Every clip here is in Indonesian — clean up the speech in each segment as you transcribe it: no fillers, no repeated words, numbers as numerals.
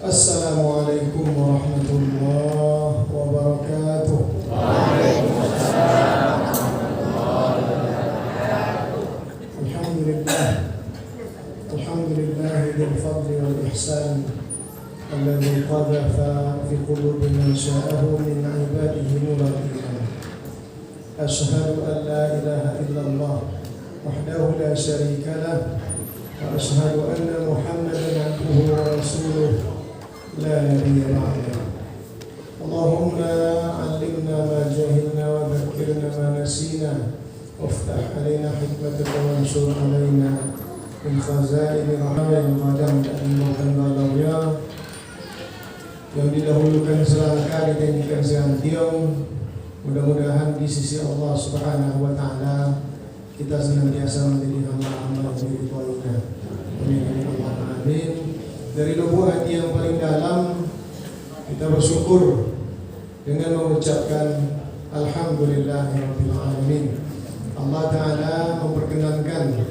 Assalamualaikum warahmatullahi wabarakatuh. Waalaikumsalam warahmatullahi wabarakatuh. Alhamdulillah dzil fadli wal ihsan alladzi qadhafa fi qulubi man sya'ahu min 'ibadihi nuran iman. Asyhadu an la ilaha illallah wahdahu la syarika lah wa asyhadu anna Muhammadan 'abduhu wa rasuluh la nabiyya ba'dahu. Allahumma 'allimna ma jahilna wa dhakkirna ma nasina waftah 'alaina hikmataka wansur 'alaina min khazaini rahmatika qadam ta'lamukan balawya yang didahulukan selangkah ditinggikan seantiung. Mudah-mudahan di sisi Allah Subhanahu wa taala kita senantiasa menjadi hamba-hamba yang diridhoinya. Amin Allahumma amin. Dari lubuk hati yang paling dalam kita bersyukur dengan mengucapkan alhamdulillahirabbil alamin. Allah taala memperkenankan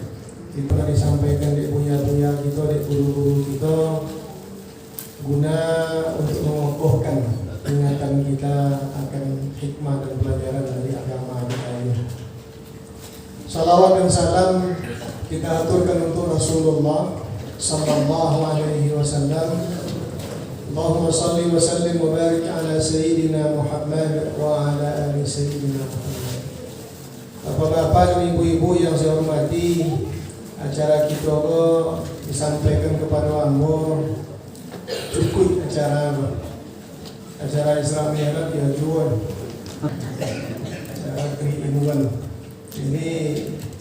kita disampaikan di buya-buya kita, di guru-guru kita, guna untuk mengokohkan ingatan kita akan hikmah dan pelajaran dari agama kita ini. Salawat dan salam kita aturkan untuk Rasulullah sallallahu alaihi wasallam. Allahumma salli wa sallim wa barik ala sayyidina Muhammad wa ala ali sayyidina Muhammad. Bapak-bapak dan ibu-ibu yang saya hormati, acara kita disampaikan kepada ambo cukup acara Isra Mi'raj ya jual acara keimuan ini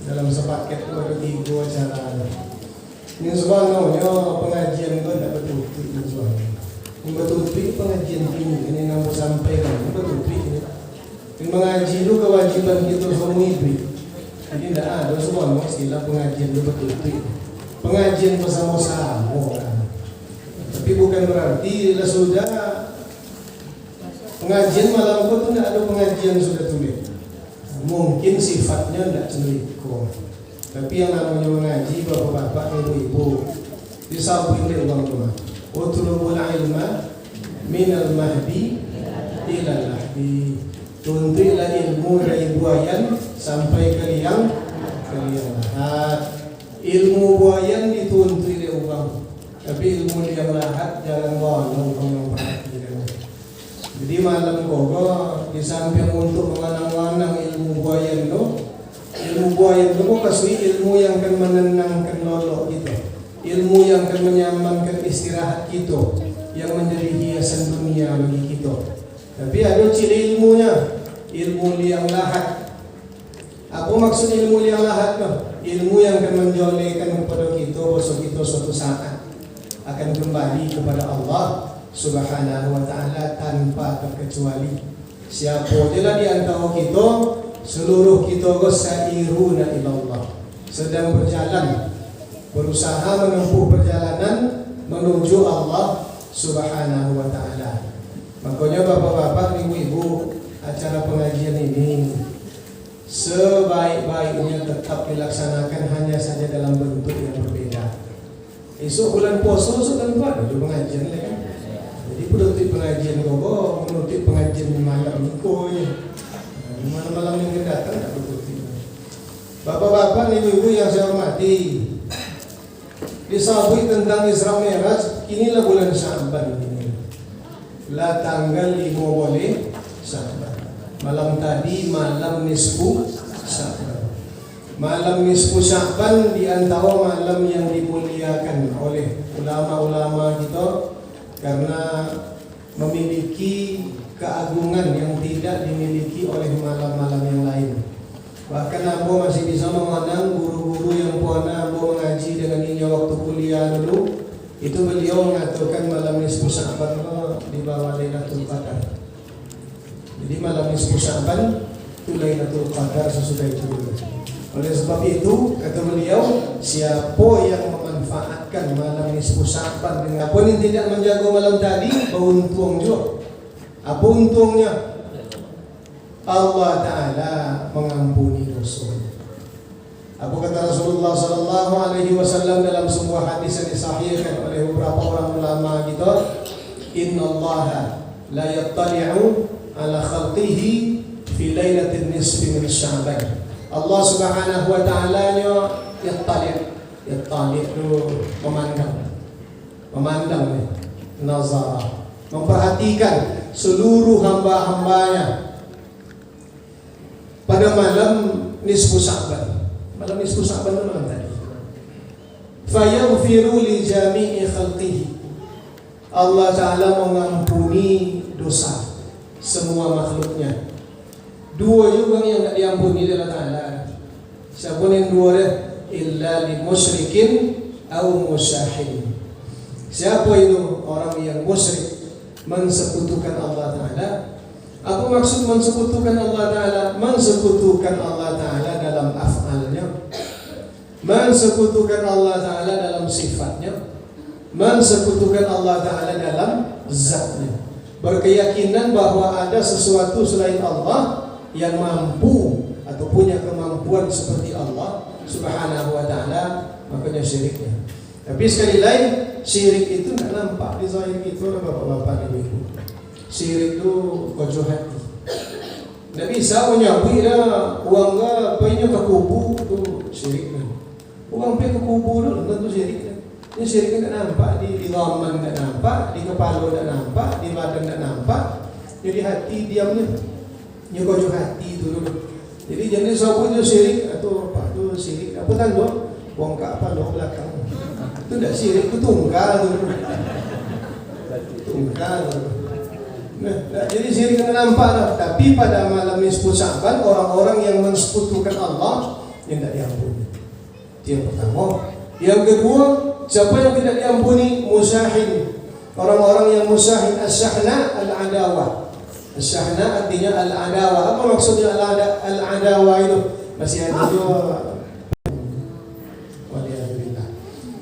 dalam sepaket itu ada 3 acara. Ini sebenarnya pengajian itu tidak betul ini betul pengajian ini yang mau sampaikan betul ini mengaji itu kewajiban kita semua itu. Jadi tidak ada semua istilah pengajian itu betul pengajian bersama-sama kan. Tapi bukan berarti sudah pengajian malam itu tidak ada pengajian sudah tulis. Mungkin sifatnya tidak celiko. Tapi yang namanya mengaji bapak-bapak, ibu-ibu disabuin di ulang rumah. Utlubul ilma minal mahdi ilal lahdi. Tuntulah ilmu dari buayan sampai ke liang lahat. Ilmu buayan dituntut di uang, tapi ilmu liang lahat jangan bolong yang perhatian. Jadi malam kogo di samping untuk menganang-anang ilmu buayan itu kasih ilmu yang akan menenangkan lolok kita, ilmu yang akan menyamankan istirahat kita, yang menjadi hiasan dunia bagi kita. Tapi ada ciri ilmunya, ilmu liang lahat. Apa maksud ilmu liang lahat? Ilmu yang akan menjolehkan kepada kita bahwa kita suatu saat akan kembali kepada Allah Subhanahu wa taala tanpa terkecuali. Siapa jelah di antara kita, seluruh kita sairuna ilallah, sedang berjalan, berusaha menempuh perjalanan menuju Allah Subhanahu wa taala. Makanya bapak-bapak, ibu-ibu, acara pengajian ini sebaik-baiknya tetap dilaksanakan hanya saja dalam bentuk yang berbeda. Esok bulan puasa sudah ada pengajian kan. Jadi penutup pengajian gogo, menutup pengajian malam niko ya. Malam-malam yang datang tak betul. Bapak-bapak, ibu-ibu yang saya hormati, disabui tentang Isra Mi'raj, inilah bulan Sya'ban ini. La tanggal 5 boleh Sya'ban. Malam tadi malam nisfu Sya'ban. Malam nisfu Sya'ban di antara malam yang dimuliakan oleh ulama-ulama kita karena memiliki keagungan yang tidak dimiliki oleh malam-malam yang lain. Bahkan Abo masih bisa mengenang guru-guru yang pernah Abo mengaji dengan ini waktu kuliah dulu. Itu beliau mengatakan malam nisfu Sya'ban di bawah Lailatul Qadar. Jadi malam nisfu Sya'ban itu Lailatul Qadar sesudah itu dulu. Oleh sebab itu kata beliau, siapa yang memanfaatkan malam nisfu Sya'ban dengan apa yang tidak menjaga malam tadi, beruntung juga. Apa untungnya? Allah Ta'ala mengampuni dosa. Apa kata Rasulullah sallallahu alaihi wasallam dalam sebuah hadis yang disahihkan oleh beberapa orang ulama kita, innallaha la yattali'u ala khalqihi fi lailatin nisfi min Sya'ban. Allah Subhanahu wa taala nya yattali' itu memandang nazar, memperhatikan seluruh hamba-hambanya pada malam nisfu Sya'ban. Malam nisfu Sya'ban itu malam tadi. Fayaghfiru li jami'i khalqihi. Allah Ta'ala mengampuni dosa semua makhluknya. Dua juga yang tak diampuni Allah Ta'ala. Siapa yang dua dia? Illa li musyrikin au musyahin. Siapa itu? Orang yang musyrik, mensekutukan Allah Ta'ala. Apa maksud mensekutukan Allah Ta'ala? Mensekutukan Allah Ta'ala dalam af'alnya, mensekutukan Allah Ta'ala dalam sifatnya, mensekutukan Allah Ta'ala dalam zatnya. Berkeyakinan bahwa ada sesuatu selain Allah yang mampu atau punya kemampuan seperti Allah Subhanahu wa Ta'ala, makanya syiriknya. Tapi sekali lain, syirik itu tidak nampak di zahir itu, bapak-bapak dan ibu. Syirik itu kojo hati. Tidak bisa menyabui dah uang ke penyu ke kubu itu syirik. Uang pergi ke kubu dulu tentu syirik. Ini syirik tidak nampak di zaman, tidak nampak di kepala, tidak nampak di badan, tidak nampak. Jadi hati diamnya. Ini kojo hati itu dulu. Jadi jenis sabu itu syirik atau apa itu syirik? Apa tanda? Uang ke apa lo belakang? Itu tidak syirik, itu tunggal dulu. Tunggal. Nah, jadi syirik tidak nampak lah. Tapi pada malam nisfu Sya'ban, orang-orang yang mensekutukan Allah yang tidak diampuni. Itu yang pertama. Yang kedua, siapa yang tidak diampuni? Musyahin. Orang-orang yang musyahin. As-syahna al-adawah. As-syahna artinya al-adawah. Apa maksudnya al-adawah itu? Masih ada juga. Waliyahulillah.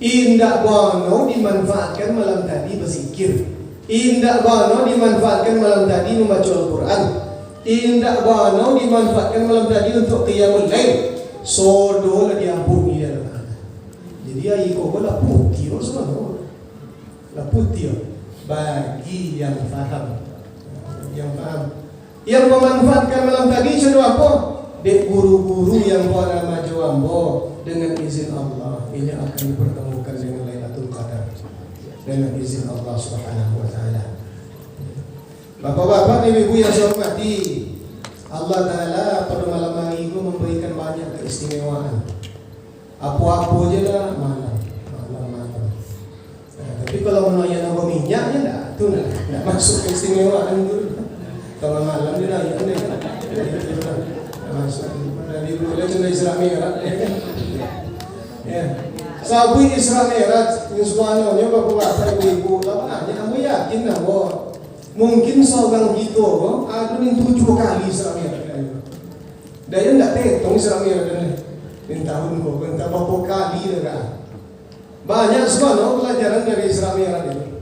Indah bono dimanfaatkan malam tadi berzikir. Indah bano dimanfaatkan malam tadi membaca Al-Quran. Indah bano dimanfaatkan malam tadi untuk qiyamul lail. Sodo lah diampuni dalam Allah. Jadi ayat kau lah putih, semua lah putih. Bagi yang faham, yang memanfaatkan malam tadi sudah apa? Dek guru-guru yang pada maju ambo dengan izin Allah ini akan dipertemukan dengan Lailatul Qadar dengan izin Allah Subhanahu wa Ta'ala. Bapak-bapak, ibu-ibu yang saya hormati, Allah Ta'ala pada malam hari itu memberikan banyak keistimewaan. Apa-apa je lah malam. Tapi kalau menanya nama minyaknya tak, itu tak masuk keistimewaan itu. Kalau malam dia nak dia tak masuk. Dari dulu dia cuma Isra Mi'raj. Ya. Sabu Isra Mi'raj yang semuanya bapak-bapak ibu-ibu, tahu kamu yakin lah bahwa mungkin seorang kita ada yang 7 kali Isra Mi'raj. Dia tidak tetong Isra Mi'raj ini tahun kau, entah berapa kali dah. Banyak semua pelajaran dari Isra Mi'raj ini.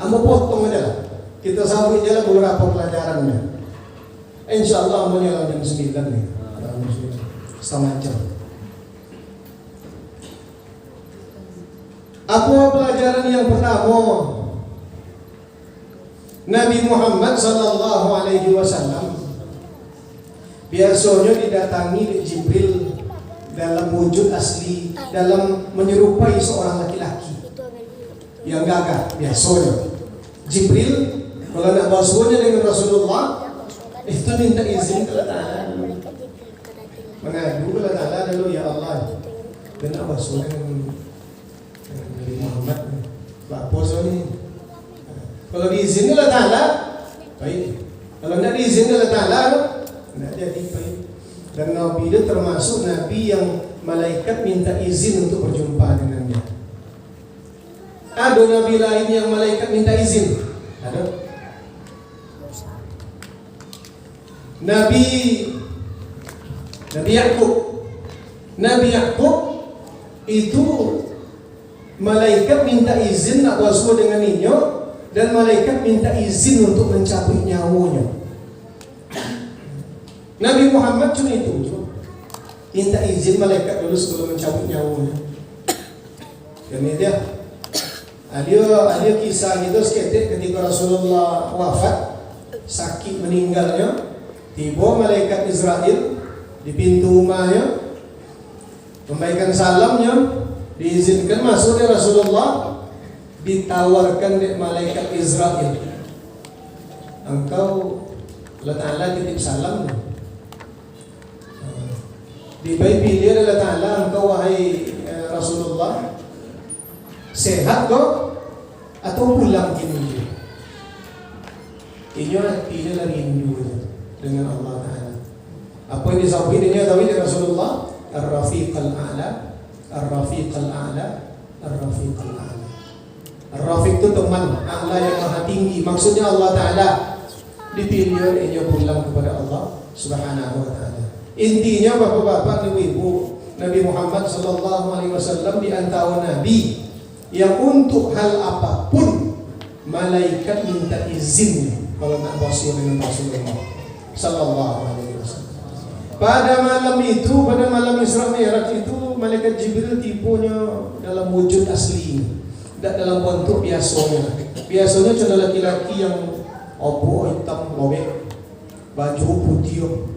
Amo potong aja lah. Kita sambut aja lah beberapa pelajarannya. InsyaAllah amonya jam 9 nih. Setengah jam. Apa pelajaran yang pertama? Nabi Muhammad sallallahu alaihi wasallam biasanya didatangi Jibril dalam wujud asli, dalam menyerupai seorang laki-laki yang gagah. Biasanya Jibril kalau nak bersuara dengan Rasulullah itu minta izin kepada Ta'ala, mengadu kepada Ta'ala dulu, ya Allah, dan nak bersuara dengan Nabi Muhammad Pak Posoni. Kalau diizinkan Allah Ta'ala baik, kalau tidak diizinkan Allah Ta'ala tidak jadi baik. Dan Nabi itu termasuk Nabi yang malaikat minta izin untuk berjumpa dengannya. Ada Nabi lain yang malaikat minta izin? Ada. Nabi Yakub itu malaikat minta izin nak bersuara dengan inya, dan malaikat minta izin untuk mencabut nyawanya. Nabi Muhammad cuma itu. minta izin malaikat dulu sebelum mencabut nyawanya. Demi dia. Ada kisah gitu seketik ketika Rasulullah wafat, sakit meninggalnya, tiba malaikat Israel di pintu rumahnya, memberikan salamnya, diizinkan masuk dari Rasulullah, ditawarkan oleh malaikat Israel, engkau Allah Ta'ala titip salam. Diberi pilih Allah Ta'ala, engkau wahai Rasulullah, sehat kok atau pulang kini? Ini hatinya lagi rindu dengan Allah Ta'ala. Apa yang disabit ini adalah Rasulullah Ar-Rafiq Al-A'la, Ar-Rafiq Al-A'la, Ar-Rafiq Al-A'la. Ar-Rafiq itu teman A'la yang maha tinggi. Maksudnya Allah Ta'ala dipilih olehnya pulang kepada Allah Subhanahu wa Ta'ala. Intinya bapak-bapak, ibu-ibu, Nabi Muhammad SAW di antara Nabi yang untuk hal apapun malaikat minta izinnya kalau nak bersuara dengan Rasulullah Sallallahu Alaihi Wasallam. Pada malam itu, pada malam Isra Mi'raj itu, malaikat Jibril tipunya dalam wujud asli, tidak dalam bentuk biasanya. Biasanya cuma laki-laki yang obo hitam lobek, baju putih.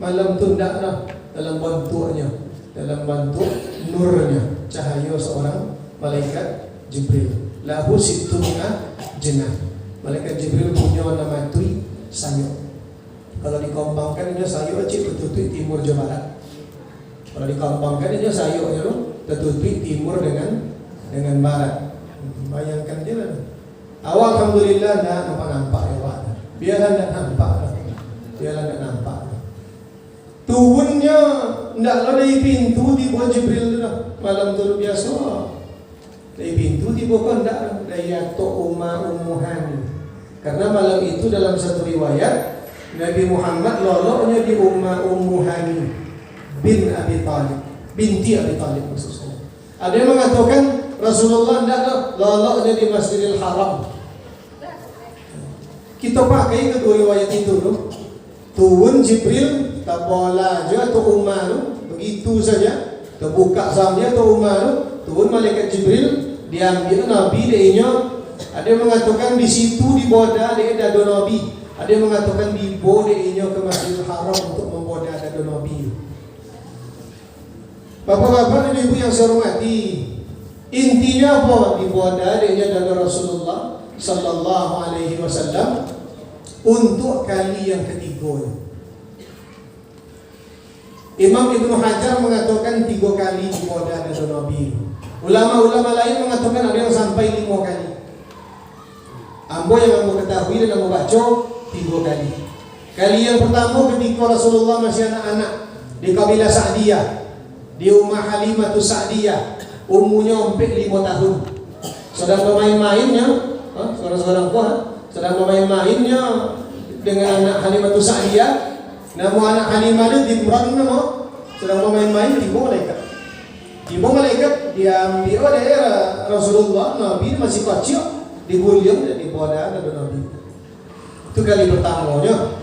Malam tu tidak lah, dalam bentuknya, dalam bentuk nurnya, cahaya seorang malaikat Jibril. Lahu sittuna jenah. Malaikat Jibril punya nama tui sayur. Kalau dikompangkan dia sayur cik betul-betul timur Jawa Barat. Kalau dikompangkan dia sayurnya betul-betul timur dengan barat. Bayangkan je lah. Awal alhamdulillah dah nampak ya Pak. Biarlah tak nampak lah. Biarlah tak nampak. Turunnya ndaklah dari pintu di bawah Jibril lah. Malam tu biasa. Dari pintu di bawah ndak dari Atok Ummu Hani. Karena malam itu dalam satu riwayat Nabi Muhammad loloknya di Ummu Hani bin Abi Talib, binti Abi Talib maksudnya. Ada yang mengatakan Rasulullah ndak loloknya di Masjidil Haram. Kita pakai kedua riwayat itu loh. Turun Jibril tak bola aja atau Umar begitu saja terbuka samnya atau Umar turun malaikat Jibril diambil Nabi dia. Ada yang mengatakan di situ di boda dia dado Nabi, ada yang mengatakan di boda dia ke Masjidil Haram untuk memboda dado Nabi. Bapak-bapak dan ibu yang saya hormati, intinya apa? Di boda dia dado Rasulullah Sallallahu Alaihi Wasallam untuk kali yang ketiga. Imam Ibnu Hajar mengatakan 3 kali di boda dado Nabi. Ulama-ulama lain mengatakan ada yang sampai 5 kali. Ambo yang ambo ketahui dan ambo baca 3 kali. Kali yang pertama ketika Rasulullah masih anak-anak di kabilah Sa'diyah, di rumah Halimah Sa'diyah, umurnya hampir 5 tahun. Sedang bermain-mainnya, seorang-seorang kuah, sedang bermain-mainnya dengan anak Halimah Sa'diyah. Nama anak Halimah itu Dimran nama, sedang bermain-main tiba malaikat diambil oleh Rasulullah. Nabi masih kecil, digulung dan dibawa ada Nabi. Itu kali pertamanya.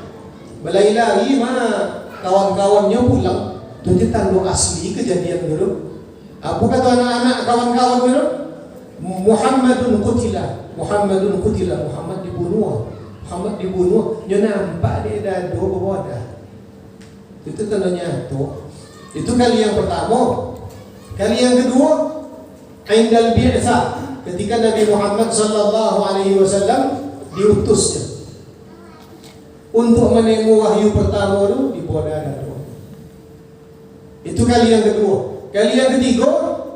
Berlari-lari mana kawan-kawannya pulang. Itu tanda asli kejadian dulu. Apa kata anak-anak kawan-kawan dulu? Muhammadun qutila. Muhammad dibunuh. Dia nampak dia dado berboda. Itu tandanya tu. Itu kali yang pertama. Kali yang kedua, indal bi'tsah, ketika Nabi Muhammad sallallahu alaihi wasallam diutusnya untuk menerima wahyu pertama itu di boda dado. Itu kali yang kedua. Kali yang ketiga,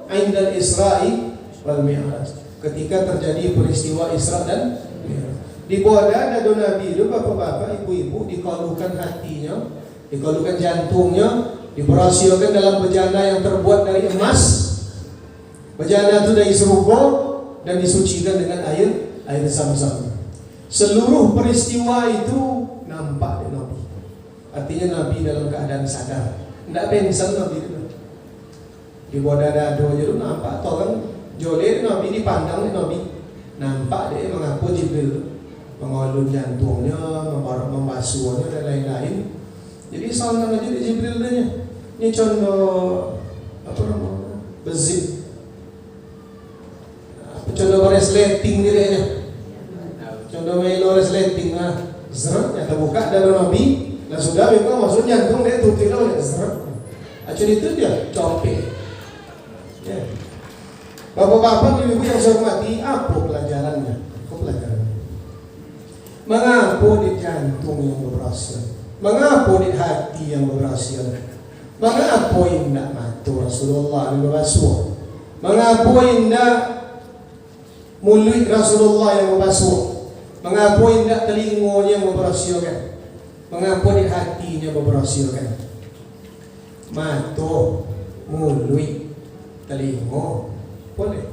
indal Isra'i wal Mi'raj, ketika terjadi peristiwa Isra dan Mi'raj. Di boda dado Nabi itu bapak-bapak, ibu-ibu dikalukan hatinya, dikalukan jantungnya, diberasiakan dalam bejana yang terbuat dari emas. Bejana itu dari serupa dan disucikan dengan air Zam-Zam. Seluruh peristiwa itu nampak di Nabi. Artinya Nabi dalam keadaan sadar. Tidak pingsan Nabi itu. Di boda dado itu nampak orang joleh Nabi, dipandang Nabi. Nampak dia mengaku Jibril mengolun jantungnya, membasuhnya dan lain-lain. Jadi salam aja di Jibril dia. Ini contoh apa namanya? Bezim. Contoh resleting dirinya. Contoh melo resleting lah. Zrat yang terbuka dari Nabi. Dan sudah memang maksud jantung dia tutup oleh zrat. Acun itu dia copek. Ya. Bapak-bapak ibu yang saya hormati, apa pelajarannya? Apa pelajarannya? Mengapa di jantung yang berhasil? Mengapa di hati yang berhasil? Mengapa indah mata Rasulullah yang berbasuh? Mengapa indah mulut Rasulullah yang berbasuh? Mengapa indah telinganya yang berhasilkan? Mengapa di hatinya berhasilkan? Mata, mulut, telinga, boleh.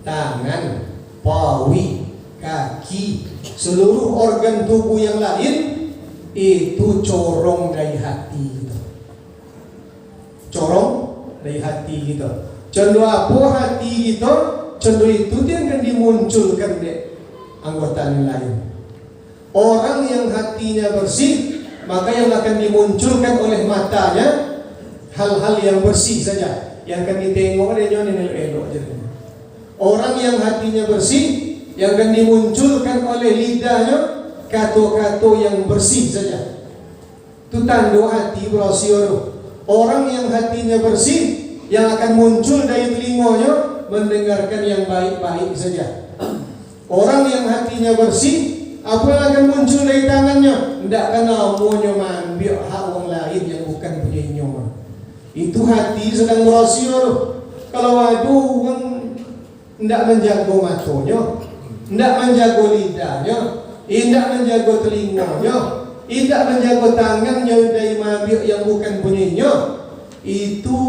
Tangan, pawi, kaki, seluruh organ tubuh yang lain itu corong dari hati kita. Corong dari hati kita. Contoh apa hati kita? Contoh itu dia akan dimunculkan di anggota yang lain. Orang yang hatinya bersih, maka yang akan dimunculkan oleh matanya hal-hal yang bersih saja. Yang akan ditengok dia jangan elok-elok aja. Orang yang hatinya bersih, yang akan dimunculkan oleh lidahnya kata-kata yang bersih saja. Itu tanda hati bersih. Orang yang hatinya bersih, yang akan muncul dari telinganya mendengarkan yang baik-baik saja. Orang yang hatinya bersih, apa yang akan muncul dari tangannya? Tidak kena maunya mengambil hak orang lain yang bukan punyanya. Itu hati sedang bersih. Kalau aduh orang tidak menjaga matanya, tidak menjaga lidahnya, tidak menjaga telinganya, tidak menjaga tangannya dari mengambil yang bukan punyanya, itu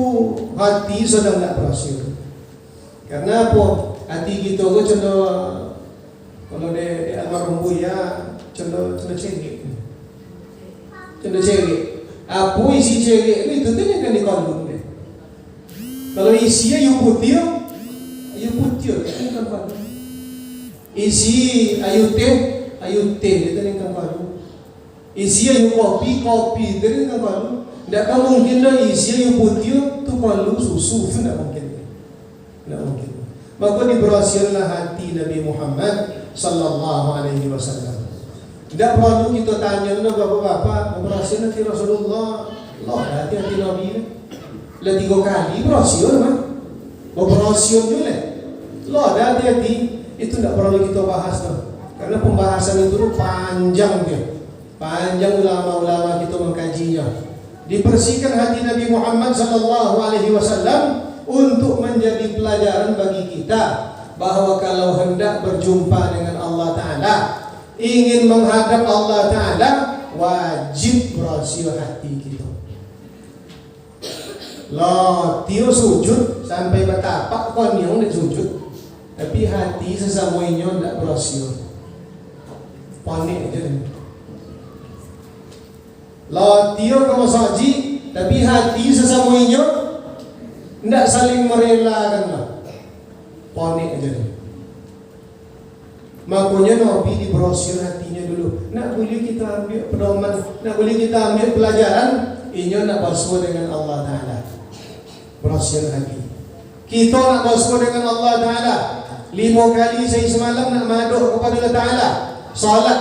hati sedang tidak berhasil. Karena apa? Hati kita itu contoh kalau di almarhum Buya contoh cegek. Contoh cegek. Apa isi cegek itu tu yang kan dikandung deh. Kalau isinya ayu putih kan kandung. Isi ayu teh itu yang kan kandung. Isi ayu kopi itu yang kan kandung. Tidak kan mungkin lah isi ayu putih tu kandung susu, itu tidak mungkin. Tidak mungkin. Maka diberhasillah hati Nabi Muhammad sallallahu alaihi wasallam. Tidak perlu kita tanya bapak-bapak, berhasil nanti Rasulullah. Allah hati-hati Nabi ini. Lah 3 kali berhasil kan? Berhasil juga. Allah hati-hati. Itu tidak perlu kita bahas tuh. Karena pembahasan itu panjang dia. Panjang ulama-ulama kita mengkajinya. Dibersihkan hati Nabi Muhammad sallallahu alaihi wasallam untuk menjadi pelajaran bagi kita bahwa kalau hendak berjumpa dengan Allah Ta'ala, ingin menghadap Allah Ta'ala, wajib bersih hati kita. Latih sujud sampai bertapak konyong dan sujud, tapi hati sesamanya tidak bersih. Panik aja. Latih kamu saji, tapi hati sesamanya tidak saling merelakan lah. Panik aja deh. Makanya Nabi dibrosir hatinya dulu. Nak boleh kita ambil pedoman, nak boleh kita ambil pelajaran. Ini nak bersuara dengan Allah Ta'ala. Brosir hati. Kita nak bersuara dengan Allah Ta'ala. 5 kali saya semalam nak maduk kepada Allah Ta'ala. Salat.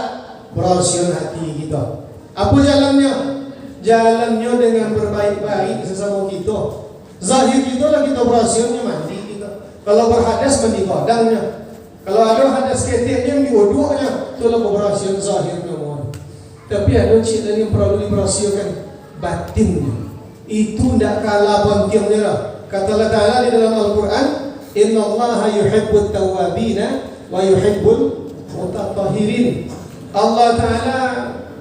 Brosir hati kita. Apa jalannya? Jalannya dengan berbaik-baik sesama kita. Zahir kita lah kita berhasilnya mandi kita. Kalau berhadas mandi badannya. Kalau ada hadas keteknya di wuduknya, itulah berhasil zahirnya. Tapi ada ciri yang perlu diberhasilkan batinnya. Itu tidak kalah pentingnya lah. Kata Allah Ta'ala di dalam Al-Quran, Inna Allah yuhibbut tawabina wa yuhibbul mutatahhirin. Allah Ta'ala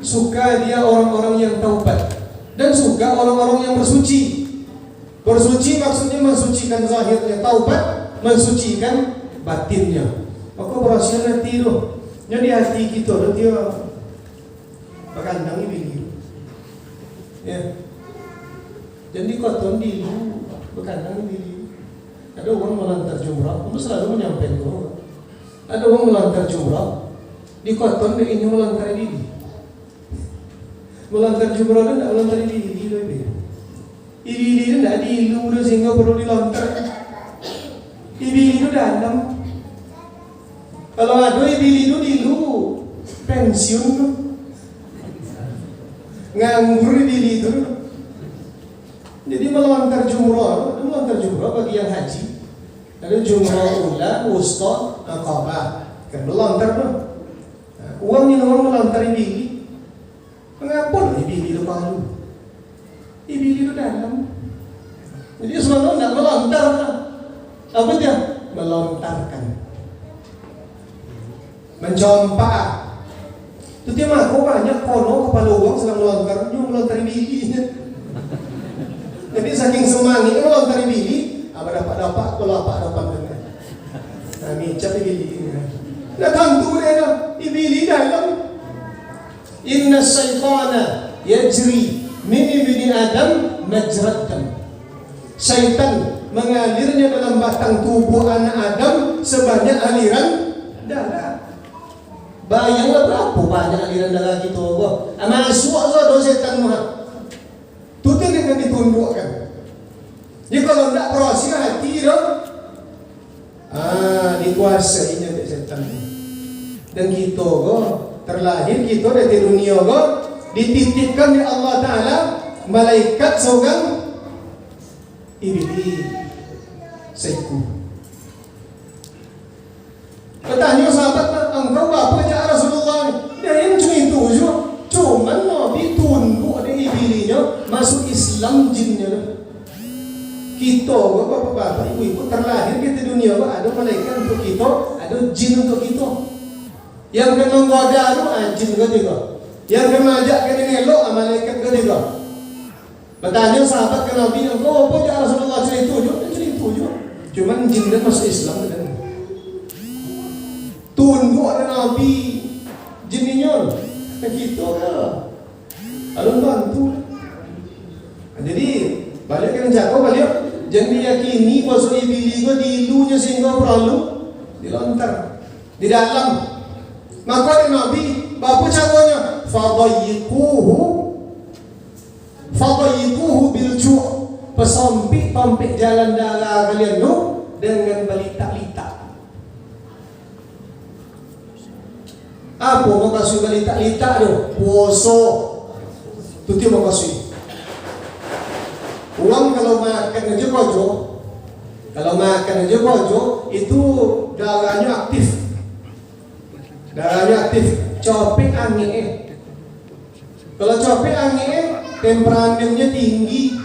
suka dia orang-orang yang taubat dan suka orang-orang yang bersuci. Bersuci maksudnya mensucikan zahirnya, taubat mensucikan batinnya. Maka berhasil hati itu. Jadi hati kita dia berkandang ini. Ya. Jadi koton di berkandang ini. Ada orang melantar jumrah, kamu selalu menyampaikan itu. Ada orang melantar jumrah, di koton dia ini melantar diri. Melantar jumrah dan tidak melantar diri. Ibili itu tidak diilu sehingga perlu dilontar. Ibili itu dalam. Kalau ada ibili itu diilu pensiun, nganggur ibili itu. Jadi melontar jumroh bagi yang haji. Ada jumroh ula, wusta, aqabah. Kan melontar tuh. Uang melontar ibili. Mengapa ibili itu palu? Ibili itu dalam. Jadi sebenarnya tidak melontar. Apa dia? Melontarkan. Mencompak. Itu dia mah kok banyak kono kepala uang sedang melontar. Dia melontar ibili. Jadi saking semangatnya melontar ibili, apa dapat kalau apa dapat dengan. Nah, micap ibili. Nah, tentu dia ibili dalam. Inna syaitana yajri min ibni Adam majrad dam. Syaitan mengalirnya dalam batang tubuh anak Adam sebanyak aliran darah. Bayanglah berapa banyak aliran darah kita. Masuk saja syaitan mah. Itu dengan ditundukkan. Jadi kalau tidak proses hati dong, dikuasainya oleh setan. Dan kita terlahir kita dari dunia dititipkan oleh Allah Ta'ala malaikat seorang iblis saiku. Bertanya sahabat, engkau apa aja Rasulullah? Dia yang cuma itu je. Cuman Nabi tunduk ada ibilinya masuk Islam jinnya. Kita bapak-bapak, ibu-ibu terlahir di dunia ada malaikat untuk kita, ada jin untuk kita. Yang kena menggoda itu jin ketiga. Yang kena mengajak kena elok malaikat ketiga. Bertanya sahabat ke Nabi, engkau apa ya Rasulullah? Cerita je. Cuman jin dia masuk Islam kan. Tunduk ada Nabi jinnya. Kita kan. Alun bantu. Jadi balik kena jago balik. Jangan diyakini bahwa iblis itu diilunya sehingga perlu dilontar di dalam. Maka ada Nabi, bapa caranya fadayikuhu bilju', pesampik jalan darah kalian tu dengan balita-lita. Apa maksud balita-lita tu? Puasa. Tu dia maksud. Uang kalau makan aja kojo, itu darahnya aktif. Copik angin. Kalau copik angin, temperamennya tinggi.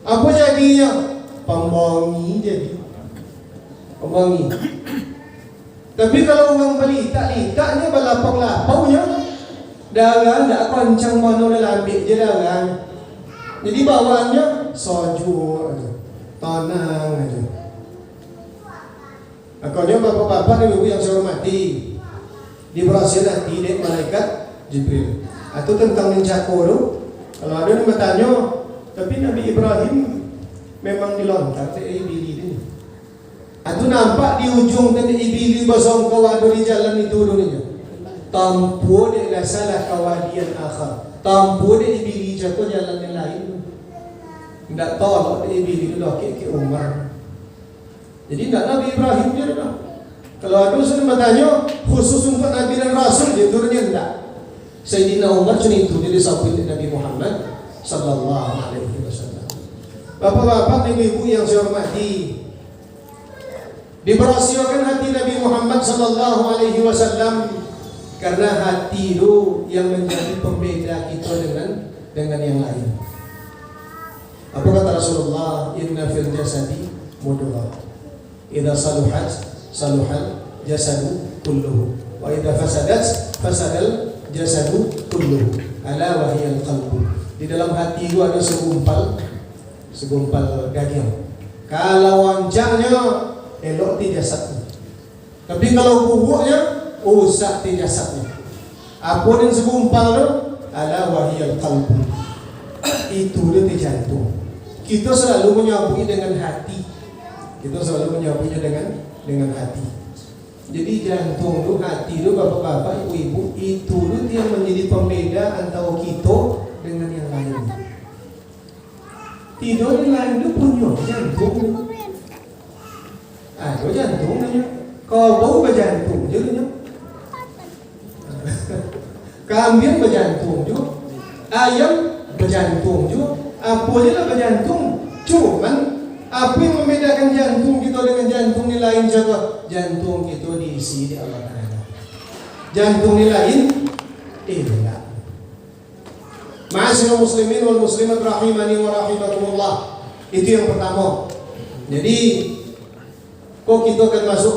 Apa jadinya? Pembangi jadi. Tapi kalau orang balita-litanya balapang-lapaunya, darah tidak kencang mana dalam ambil je darah. Jadi bawaannya soju aja, tenang aja. Akhirnya bapak-bapak dan ibu yang saya hormati, diberhasil nanti dek malaikat Jibril. Atau tentang mencako tu, kalau ada yang bertanya, tapi Nabi Ibrahim memang dilontar ke iblis ini. Atau nampak di ujung tadi iblis basong kawadu di jalan itu dunia. Tampu dia salah kawadian akhir. Tampu dia iblis jatuh jalan yang lain. Tidak tolak dia iblis itu dah ke Umar. Jadi tidak Nabi Ibrahim dia dah. Kalau ada sudah bertanya khusus untuk Nabi dan Rasul dia turunnya tidak. Sayyidina Umar cuma itu dia disambut Nabi Muhammad sallallahu alaihi wasallam. Bapak-bapak, ibu-ibu yang saya hormati, diberasiakan hati Nabi Muhammad sallallahu alaihi wasallam karena hati itu yang menjadi pembeda kita dengan yang lain. Apa kata Rasulullah? Inna fil jasadi mudghah. Idza saluhal jasadu kulluhu wa idza fasadal jasadu kulluhu. Ala wa hiya al-qalbu. Di dalam hati itu ada segumpal daging. Kalau wancangnya elok di jasadnya. Tapi kalau bubuknya rusak di jasadnya. Apa yang segumpal itu? Ala wa hiya al-qalbu. Itu dia di jantung. Kita selalu menyambutnya dengan hati. Dengan hati. Jadi jantung itu, hati itu, bapak-bapak, ibu-ibu, itu yang menjadi pembeda antara kita dengan yang lain. Tidur ni lain tu punya jantung. Ada jantung namanya. Kau bau berjantung je namanya. Kambing berjantung juga. Ayam berjantung juga. Apa je lah berjantung. Cuman apa yang membedakan jantung kita dengan jantung ni lain siapa? Jantung kita diisi di Allah Ta'ala. Jantung ni lain ilah. Ma'asyiral muslimin wal muslimat rahimani wa rahimakumullah. Itu yang pertama. Jadi kok kita akan masuk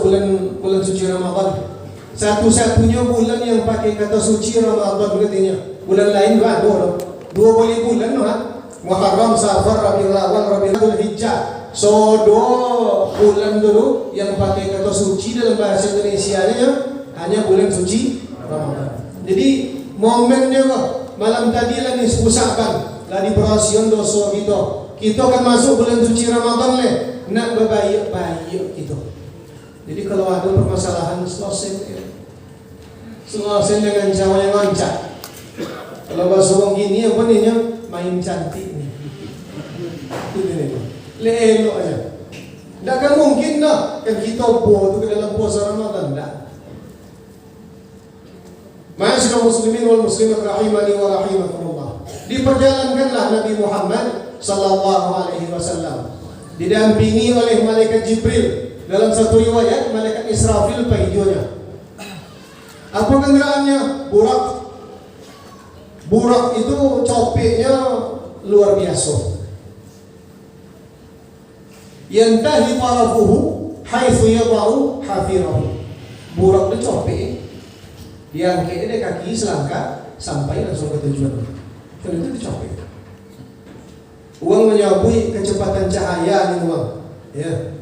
bulan suci Ramadan. Satu-satunya bulan yang pakai kata suci Ramadan katanya. Bulan lain enggak ada. Dua boleh bulan no, Muharram, Safar, Rabiul Awal, Rabiul Hijjah. So dua bulan dulu yang pakai kata suci dalam bahasa Indonesianya hanya bulan suci Ramadan. Jadi momennya kok malam tadi lah diusahakan lah diperhasian dosa kita. Kita akan masuk bulan suci Ramadan le, nak berbaik-baik kita. Jadi kalau ada permasalahan selesai dengan cara yang lancar. Kalau bahasa orang gini apa ni main cantik ni. Itu ni. Elok aja. Tak akan mungkin dah kan kita buat tu ke dalam puasa Ramadan dah. Ma'asyiral muslimin wal muslimat rahimani wa rahimakumullah. Diperjalankanlah Nabi Muhammad sallallahu alaihi wasallam didampingi oleh malaikat Jibril. Dalam satu riwayat malaikat Israfil pahijonya. Apa kendaraannya? Burak. Burak itu copeknya luar biasa. Yantahi tarafuhu haitsu yadau hafirahu. Burak itu copek. Diangkat dia kaki selangkah sampai langsung ke tujuan. Kalau itu dicopek. Uang menyabui kecepatan cahaya ni uang. Ya.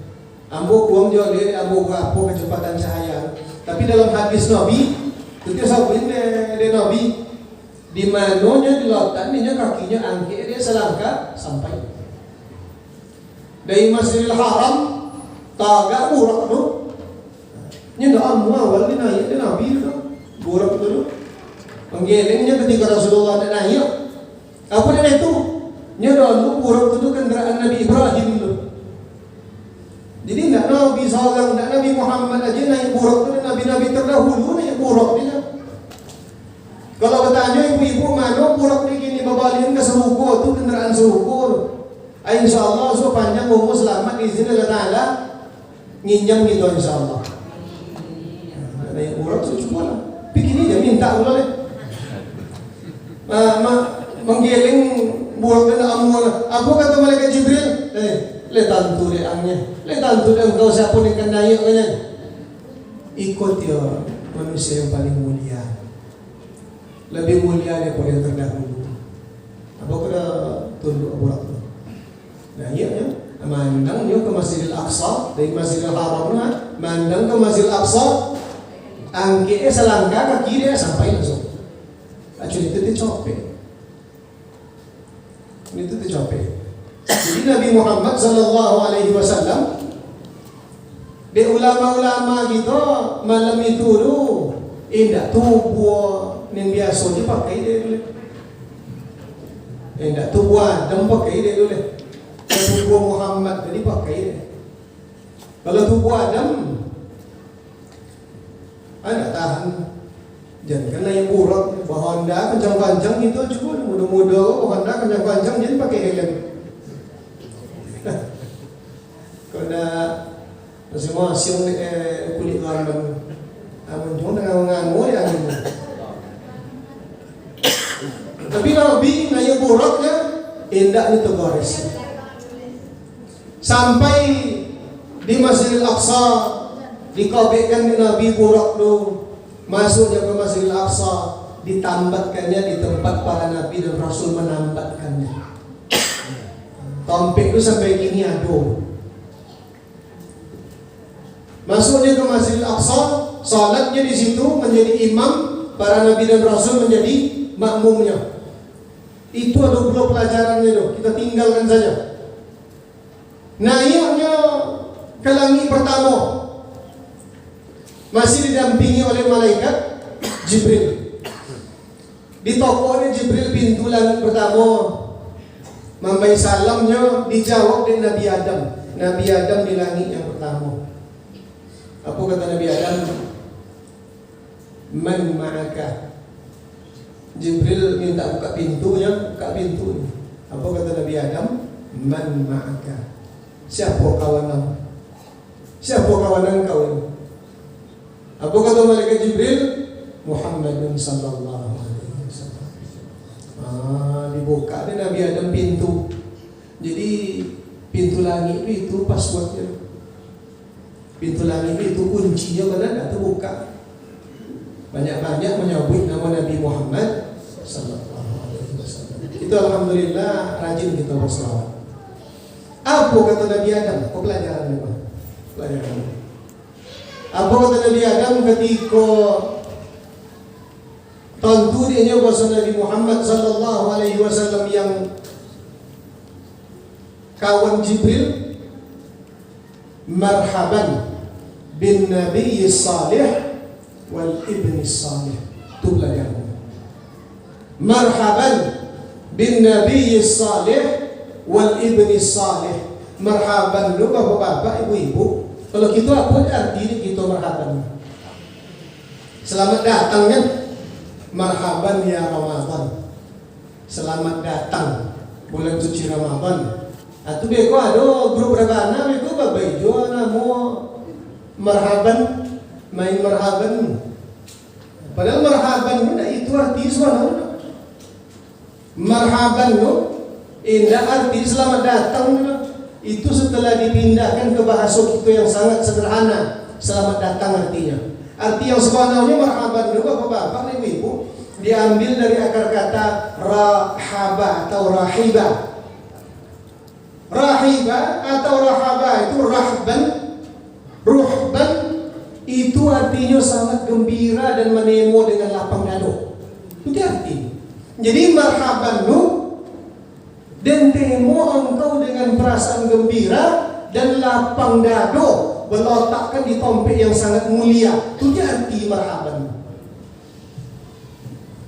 Ambo uang jual dia ambo apa kecepatan cahaya. Tapi dalam hadis Nabi, itu sahabat dia Nabi di manonya di lautan dia kakinya angkat dia selangkah sampai. Dari Masjidil Haram tagak burak tu. Nya dah awal dia naik dia Nabi tu. Burak tu. Penggelengnya ketika Rasulullah nak naik. Apa dia itu? Nya dulu burak tu kendaraan Nabi Ibrahim tu. Jadi tidak Nabi SAW, tidak Nabi Muhammad aja naik burak tu, Nabi-Nabi terdahulu naik burak dia. Kalau bertanya ibu-ibu mana burak ni gini babalin ke seruko tu kendaraan seruko. InsyaAllah so panjang umur selamat izin Allah Ta'ala nginjam gitu insyaAllah. Naik burak tu cukup lah. Begini je minta pula deh. Menggiling burak dan amul. Apa kata malaikat Jibril? Letantu dia angnya. Letantu dia engkau siapa yang akan naik kanya. Ikut dia manusia yang paling mulia. Lebih mulia daripada yang terdahulu. Apa kena tunduk burak tu? Nah iya ya. Mandang dia ke Masjidil Aqsa dari Masjidil Haram mandang ke Masjidil Aqsa. Angkatnya selangkah kaki dia sampai langsung. Actually itu dicopek. Itu dicopek. Jadi Nabi Muhammad sallallahu alaihi wasallam di ulama-ulama kita malam itu dulu indak tubuh yang biasa dipakai dia dulu. Indak tubuh Adam pakai dia dulu. Tubuh Muhammad tadi pakai dia. Kalau tubuh Adam ada tahan. Jangan kena yang burak Honda kencang-kencang itu juga muda-muda Honda kencang-kencang jadi pakai helm. Kena semua siung kulit orang muncul dengan mengamu ya. Tapi Nabi naik buraknya indah itu garis. Sampai di Masjidil Aqsa dikobekkan di Nabi burak tu masuknya ke Masjidil Aqsa ditambatkannya di tempat para Nabi dan Rasul menambatkannya. Tompek itu sampai kini ada. Masuknya ke Masjidil Aqsa, salatnya di situ menjadi imam, para Nabi dan Rasul menjadi makmumnya. Itu ada dua pelajarannya itu. Kita tinggalkan saja. Naiknya ke langit pertama masih didampingi oleh malaikat Jibril. Di tokohnya Jibril pintu langit pertama. Mambai salamnya dijawab dari Nabi Adam. Nabi Adam di langit yang pertama. Apa kata Nabi Adam? Man ma'aka. Jibril minta buka pintunya, buka pintu. Apa kata Nabi Adam? Man ma'aka. Siapa kawanan? Siapa kawanan kau ini? Apa kata malaikat Jibril? Muhammadun sallallahu alaihi wasallam. Dibuka deh Nabi Adam pintu. Jadi pintu langit itu passwordnya. Pintu langit itu kuncinya mana? Tak terbuka. Banyak-banyak menyebut nama Nabi Muhammad sallallahu alaihi wasallam. Itu alhamdulillah rajin kita berselawat. Apa kata Nabi Adam? Kau pelajaran apa? Pelajaran. Apa kata Nabi Adam ketika tentu dia bahasa Nabi Muhammad sallallahu alaihi wasallam yang kawan Jibril? Marhaban bin Nabi Salih wal Ibn Salih. Itu pelajaran. Marhaban bin Nabi Salih wal Ibn Salih. Marhaban lu bapak-bapak, ibu-ibu. Kalau kita apa arti kita marhaban? Selamat datang kan? Marhaban ya Ramadan. Selamat datang bulan suci Ramadan. Atau beko ada grup rebana beko babai jo namo marhaban, main marhaban. Padahal marhaban itu arti suara. Marhaban indah arti selamat datang. Itu setelah dipindahkan ke bahasa kita yang sangat sederhana. Selamat datang artinya. Arti yang sebenarnya marhaban bapak-bapak ibu-ibu diambil dari akar kata rahaba atau rahiba. Rahiba atau rahaba itu rahban, ruhban itu artinya sangat gembira dan menemo dengan lapang dada. Itu arti. Jadi marhaban lu dan temo engkau dengan perasaan gembira dan lapang dada berletakkan di tempat yang sangat mulia. Itu arti marhaban.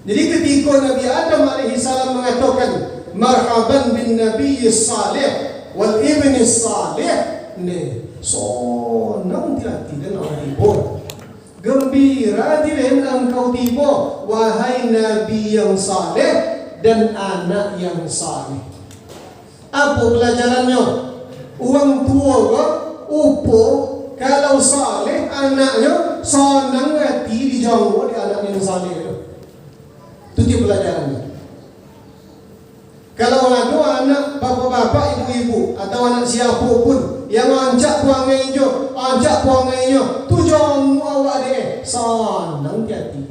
Jadi ketika Nabi Adam alaihissalam mengatakan marhaban bin Nabi Salih wal Ibn Salih, sonang tidak orang tiba, gembira tidak engkau tiba, wahai Nabi yang saleh dan anak yang saleh. Apa pelajarannya? Uang tua ke upo kalau saleh anaknya senang hati dijangkau di anak yang saleh itu dia pelajarannya. Kalau ada anak bapak-bapak, ibu-ibu atau anak siapapun yang ajak puangainya, tu jangan awak deh, senang hati.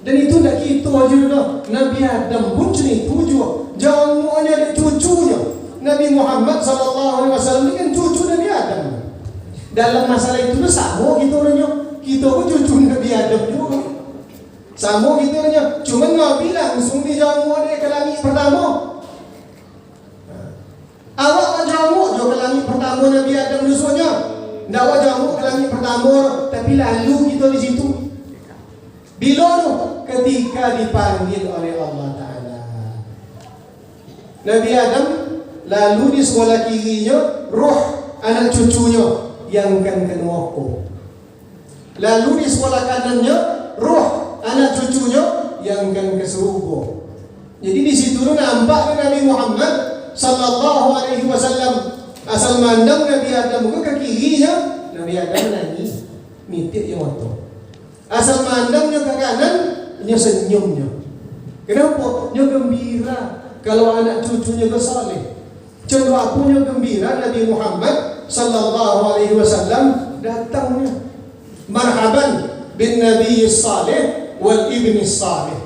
Dan itu tidak kita aja dah. Nabi Adam pun itu juga. Jangan ada cucunya. Nabi Muhammad sallallahu alaihi wasallam ini kan cucu Nabi Adam. Dalam masalah itu sama kita orangnya. Kita pun cucu Nabi Adam juga. Sama kita orangnya. Cuma Nabi langsung dijamu dia ke langit pertama. Awak jamu jo ke langit pertama Nabi Adam dulunya. Ndak awak jamu ke langit pertama, tapi lalu kita di situ. Bila tu ketika dipanggil oleh Allah Taala. Nabi Adam lalu di sebelah kirinya roh anak cucunya yang akan ke neraka. Lalu di sebelah kanannya roh anak cucunya yang akan ke surga. Jadi di situ nampak Nabi Muhammad sallallahu alaihi wasallam asal mandang Nabi Adam ke kirinya, Nabi Adam nangis mitik yang waktu. Asal mandangnya ke kanan, dia senyumnya. Kenapa? Dia gembira kalau anak cucunya ke saleh. Contoh apunya gembira Nabi Muhammad sallallahu alaihi wasallam datangnya. Marhaban bin Nabi Saleh wal Ibn Saleh.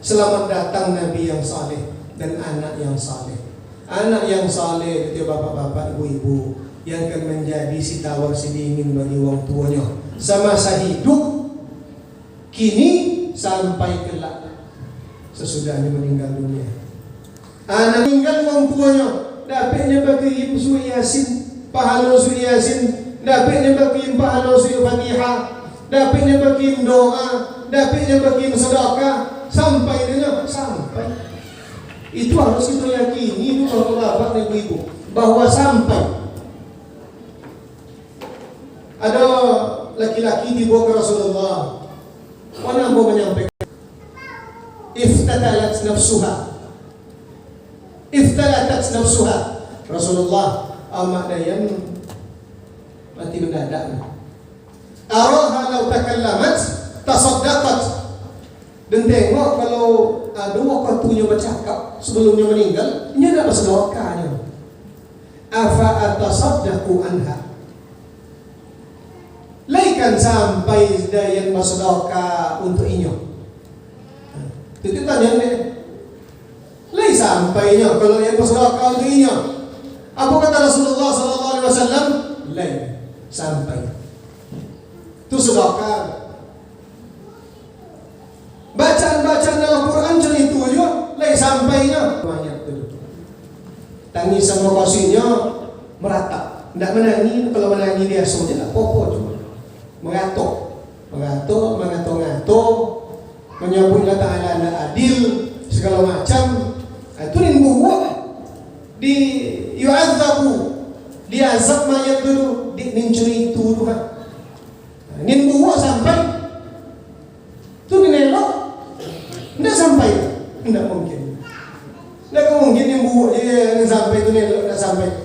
Selamat datang Nabi yang saleh dan anak yang saleh. Anak yang saleh itu bapak-bapak, ibu-ibu yang akan menjadi si tawar si dingin bagi orang tuanya semasa hidup, kini sampai kelak sesudahnya meninggal dunia. Anak meninggal orang tuanya, dapatnya bagi suri Yasin, pahala suri Yasin, dapatnya bagi pahala suri Fatihah, dapatnya bagi doa, dapatnya bagi sedekah sampai dia sampai. Itu harus kita yakini itu bapak dan ibu-ibu, bahwa sampai ada laki-laki dibawa ke Rasulullah, mana mau menyampaikan iftatalat nafsuha Rasulullah amat dayan mati mendadak. Araha law takallamat tasaddaqat. Dan tengok kalau ada waktunya bercakap sebelumnya meninggal, ini ada bersedekahnya. Afa atasaddaqu anha. Laikan sampai dayan bersedekah untuk inyo. Itu tanya ni. Lai sampainya kalau yang bersedekah untuk inyo. Apa kata Rasulullah sallallahu alaihi wasallam? Lai sampai. Itu sedekah. Bacaan dalam Quran macam itu aja, lai sampainya banyak tu. Tangis sama kasihnya meratap. Tidak menangis, kalau menangis dia saja tak apa-apa cuma mengatuk, menyebutlah Ta'ala anda adil segala macam. Itu nimbuh di yu'adzabu, diazab mayat dulu, dincuri itu Tuhan. Nimbuh sampai itu dinelok. Tidak sampai, tidak mungkin. Tidak mungkin yang buat yang sampai itu tidak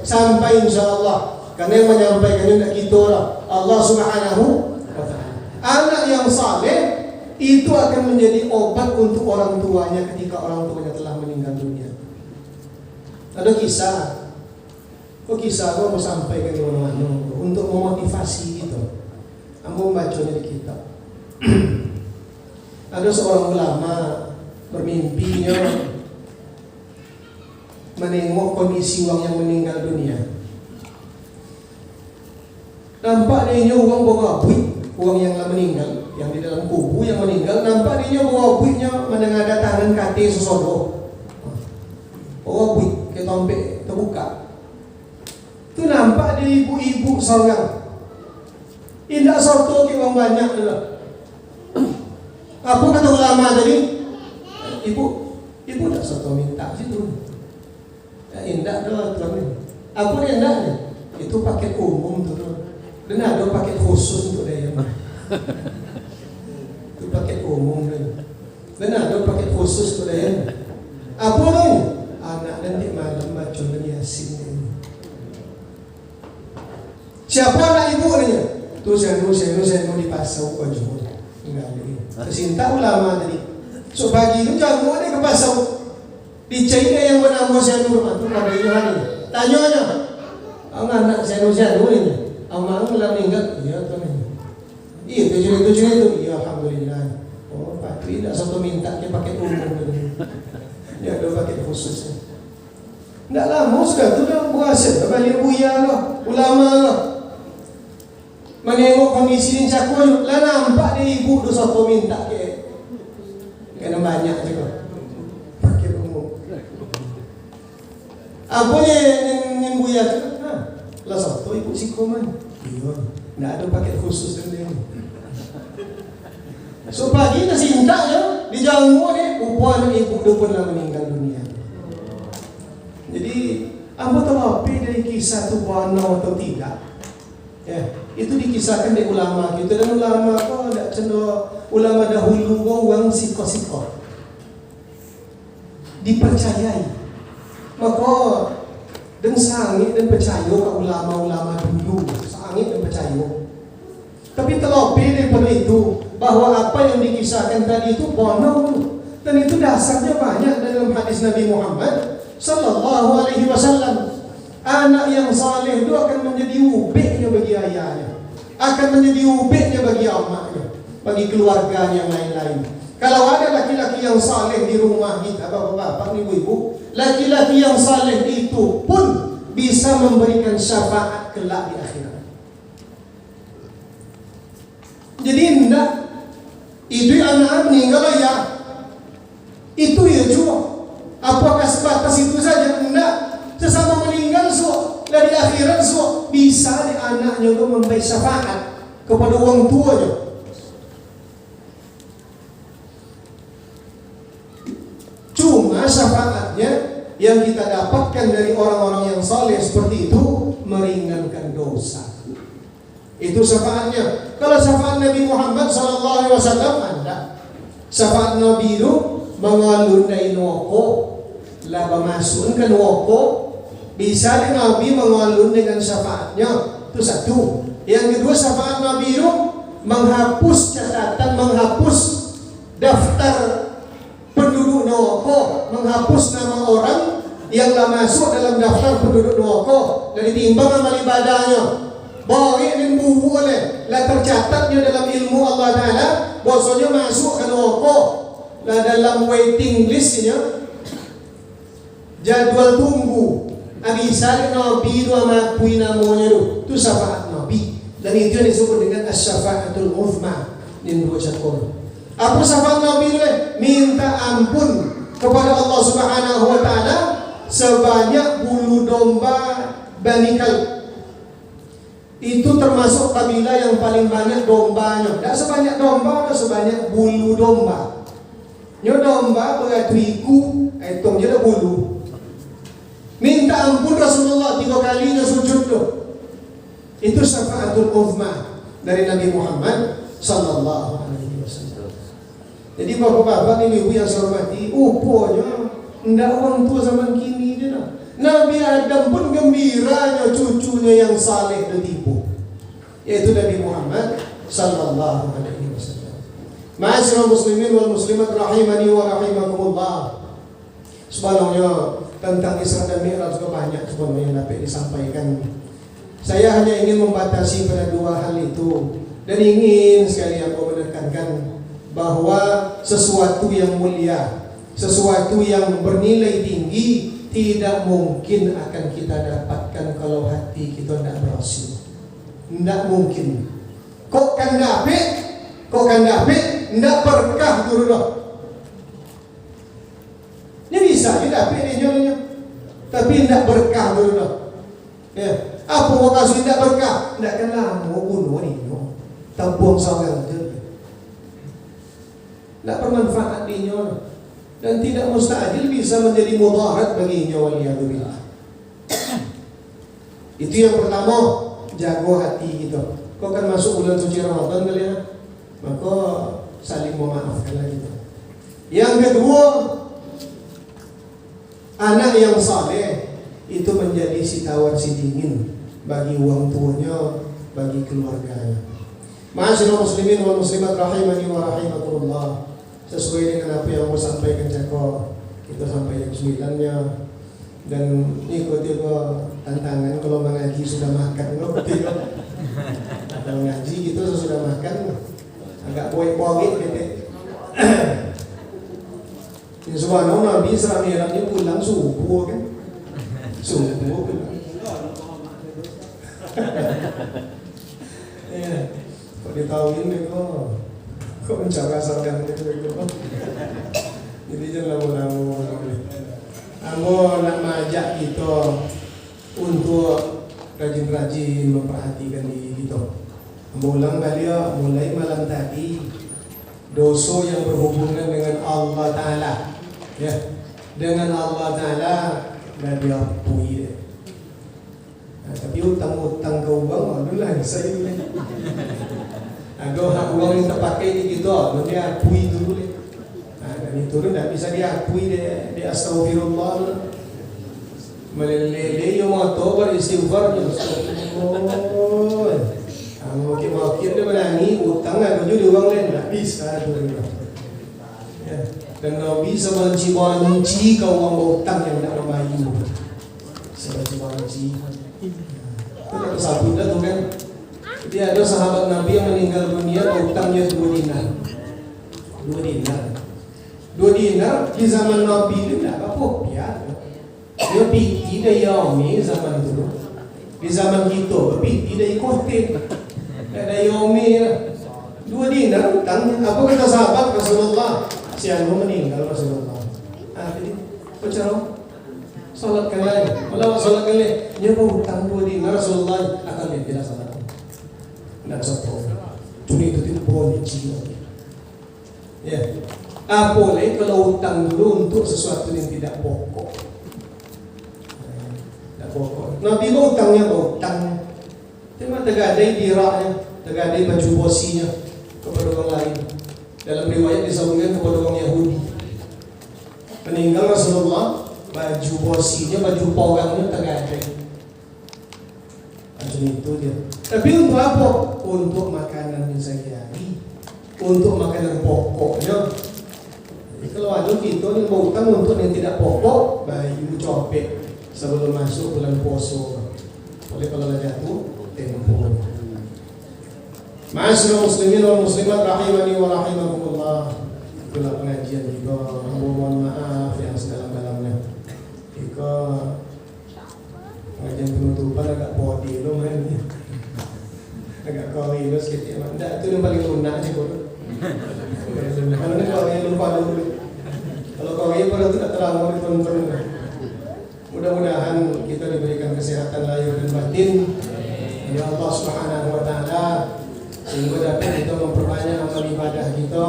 sampai insyaAllah. Karena yang menyampaikan tidak kita orang Allah Subhanahu wa ta'ala. Anak yang saleh itu akan menjadi obat untuk orang tuanya ketika orang tuanya telah meninggal dunia. Ada kisah. Kisah aku mau sampaikan di mana-mana untuk memotivasi gitu. Aku membacanya di kitab. Ada seorang ulama bermimpinya menengok kondisi orang yang meninggal dunia. Nampak dia orang bawa buik, orang yang telah meninggal, yang di dalam kubur yang meninggal. Nampak dia bawa buiknya menengada tangan kaki sesodo. Bawa buik ke tompek terbuka. Itu nampak dia ibu-ibu seorang. Indah soto ke orang banyak tu. Apa kata ulama tadi? Ibu tak soto minta situ. Indah dah tuan ni. Apa dia indah ni? Itu paket umum tu. Dan ada paket khusus untuk dia. Itu paket umum dia. Dan ada paket khusus untuk dia. Apa ni? Anak nanti malam baca Yasin ni. Siapa anak ibu ni? Tu saya dipasau baju. Kesinta ulama tadi. So pagi itu jamu ada ke pasau. Di China yang bernama Syanur itu pada Yohani. Tanya-nya. Anak Syanur ni. Amang telah meninggal. Ya tuan. Iya tujuan itu. Ya alhamdulillah. Oh patri tak satu minta ke paket umum ni. Dia ada paket khusus. Tak lama sudah tu dah berhasil. Balik buya lah, ulama lah. Menengok kondisi ni cakap lah nampak dia ibu tu satu minta ke. Kena banyak juga. Pakai umum. Apa yang buya tu? Lah satu ibu sikoman. Iya. Tak ada paket khusus dia ni. So pagi dah sintak je dijanggu ni upah anak ibu tu pun lah meninggal dunia. Jadi apa terlebih dari kisah tu benar atau tidak? Ya, itu dikisahkan di ulama kita dan ulama kau ada cenderung ulama dahulu orang siko-siko dipercayai. Maka dan sangit dan percaya ke ulama-ulama dulu, sangit dan percaya. Tapi terlebih daripada itu bahwa apa yang dikisahkan tadi itu benar dan itu dasarnya banyak dalam hadis Nabi Muhammad sallallahu alaihi wasallam. Anak yang saleh itu akan menjadi ubeknya bagi ayahnya, akan menjadi ubeknya bagi amaknya, bagi keluarganya yang lain-lain. Kalau ada laki-laki yang saleh di rumah kita, bapak-bapak, ibu-ibu, laki-laki yang saleh itu pun bisa memberikan syafaat kelak di akhirat. Jadi hendak itu anak meninggal ya, itu ya juga. Apakah sebatas itu saja? Hendak sesama meninggal dari akhirat bisa di anaknya untuk memberi syafaat kepada orang tuanya. Cuma syafaatnya yang kita dapatkan dari orang-orang yang saleh seperti itu meringankan dosa. Itu syafaatnya. Kalau syafaat Nabi Muhammad SAW ada. Syafaat Nabi itu mengalun dari neraka, laba masuk ke neraka. Bisa Nabi mengalun dengan syafaatnya. Itu satu. Yang kedua, syafaat Nabi itu menghapus catatan, menghapus daftar penduduk neraka, menghapus nama orang yang telah masuk dalam daftar penduduk neraka dan ditimbang amal ibadahnya. Baik dan buruk oleh lah tercatatnya dalam ilmu Allah Ta'ala bahwasanya masuk ke neraka lah dalam waiting listnya, jadwal tunggu. Abisal Nabi itu mengakui namanya itu syafaat Nabi, dan itu yang disebut dengan as-syafaatul uzma di dua cakor. Apa syafaat Nabi itu? Minta ampun kepada Allah Subhanahu wa Ta'ala sebanyak bulu domba Bani Kalb. Itu termasuk kabilah yang paling banyak dombanya. Tidak sebanyak domba, sebanyak bulu domba. Nyo domba berarti iku, itu dia bulu. Minta ampun Rasulullah 3 kali dia sujud tu. Itu syafaatul uzma dari Nabi Muhammad sallallahu alaihi wasallam. Jadi bapak-bapak ini ibu yang saya hormati, upanya ndak orang tua zaman kini dia nak. Nabi Adam pun gembiranya cucunya yang saleh ditipu, yaitu Nabi Muhammad sallallahu alaihi wasallam. Ma'asyiral muslimin wal muslimat rahimani wa rahimakumullah. Subhanallah, tentang Isra dan Mi'raj juga banyak sebenarnya yang dapat disampaikan. Saya hanya ingin membatasi pada 2 hal itu, dan ingin sekali aku menekankan bahwa sesuatu yang mulia, sesuatu yang bernilai tinggi tidak mungkin akan kita dapatkan kalau hati kita tidak bersih. Tidak mungkin. Kok kan dapat? Tidak berkah dulu dah. Ini bisa kita dapat dia, tapi tidak berkah dulu dah. Ya. Apa mau kasih tidak berkah? Tidak kan lama bunuh ni, tabung sangat je. Tidak bermanfaat dia, dan tidak mustahil bisa menjadi mudarat baginya, waliyadzubillah. Itu yang pertama, jago hati kita. Kau kan masuk bulan suci Ramadan kali ya, maka saling memaafkan lagi. Yang kedua, anak yang saleh itu menjadi si tawar si dingin bagi orang tuanya, bagi keluarganya. Ma'asyiral muslimin wal muslimat rahimani wa rahimakumullah. Sesuai dengan apa yang saya sampaikan Joko, kita sampai yang 9-nya, dan ikuti tantangan. Kalau mengaji sudah makan, kalau ngaji gitu sudah makan, agak poik-poik gitu. Ini subhanallah, Nabi Isra Mi'rajnya pulang subuh kan, subuh kan. Ya, kok ditahuin deh kok mencari asalkan itu. Jadi jangan lama-lama. Aku nak mengajak kita untuk rajin-rajin memperhatikan diri kita. Ulang balik mulai malam tadi, dosa yang berhubungan dengan Allah Ta'ala, ya, dengan Allah Ta'ala dah diampuni. Tapi utang-utang ke uang, adulah saya ni. Agak hak uang yang terpakai di kita, dia akui dulu ni. Dan itu pun tak bisa diakui dia astagfirullah. Meleleh yang motor beristighfar je. Oh, makin dia menangi utang ada juga uang lain tak bisa tu. Ya, dan Nabi sebenci kau uang utang yang tak membayar. Sebenci. Itu sabun dah tu kan. Dia ada sahabat Nabi yang meninggal dunia, utangnya 2 dinar. 2 dinar. 2 dinar di zaman Nabi itu tidak apa-apa, biar. Dia piti dari Yaumi zaman itu. Di zaman kita, piti dari Kote. Dari Yaumi 2 dinar utang. Apa kata sahabat Rasulullah? Si Anu meninggal Rasulullah. Jadi, pacar salatkan lagi. Walau salatkan lagi. Dia pun utang 2 dinar Rasulullah akan dia tidak salat. Tidak satu. Cuma itu tidak boleh jiwa. Ya. Boleh kalau utang dulu untuk sesuatu yang tidak pokok. Nabi utangnya utang. Cuma tergadai diraknya, tergadai baju bosinya kepada orang lain. Dalam riwayat disebutkan kepada orang Yahudi. Meninggal Rasulullah, baju bosinya, baju pawangnya tergadai. Macam itu dia. Tapi untuk apa? Untuk makanan yang sehari-hari, untuk makanan pokoknya. Kalau ada kita yang mau utang untuk yang tidak pokok, baju copet sebelum masuk bulan puasa. Oleh kalau jatuh, tempo. Ma'asyiral muslimin wal muslimat rahimani wa rahimakumullah. Itulah pengajian kita. Mohon maaf yang sedalam-dalamnya. Jika pengajian penutupan agak body lo mainnya. Agak kori lo sedikit. Enggak, itu yang paling lunak sih kok. Kalau ni kori yang lupa dulu. Kalau kori pada tidak terlalu ditonton. Mudah-mudahan kita diberikan kesehatan lahir dan batin dari Allah Subhanahu wa taala sehingga dapat kita memperbanyak amal ibadah kita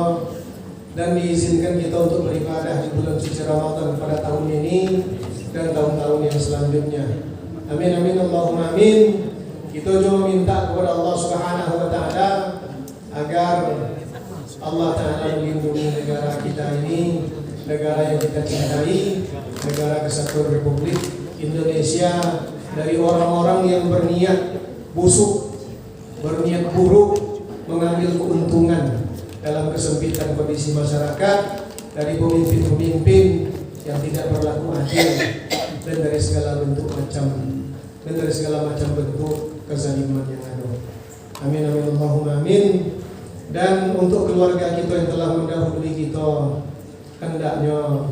dan diizinkan kita untuk beribadah di bulan suci Ramadan pada tahun ini dan tahun-tahun yang selanjutnya. Amin amin Allahumma amin. Kita cuma minta kepada Allah Subhanahu wa taala agar Allah taala melindungi negara kita ini, negara yang kita cintai, negara kesatuan Republik Indonesia dari orang-orang yang berniat busuk, berniat buruk, mengambil keuntungan dalam kesempitan kondisi masyarakat, dari pemimpin-pemimpin yang tidak berlaku adil dan dari segala macam bentuk kezaliman yang ada. Amin amin Allahumma amin. Dan untuk keluarga kita yang telah mendahului kita, hendaknya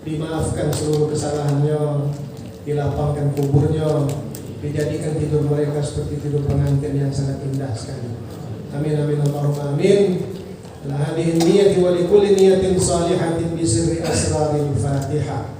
dimaafkan seluruh kesalahannya, dilapangkan kuburnya, dijadikan tidur mereka seperti tidur pengantin yang sangat indah sekali. Amin amin Allahumma amin. La hadhihi niyyati wa likulli niyyatin salihatin bi sirri asraril Fatihah.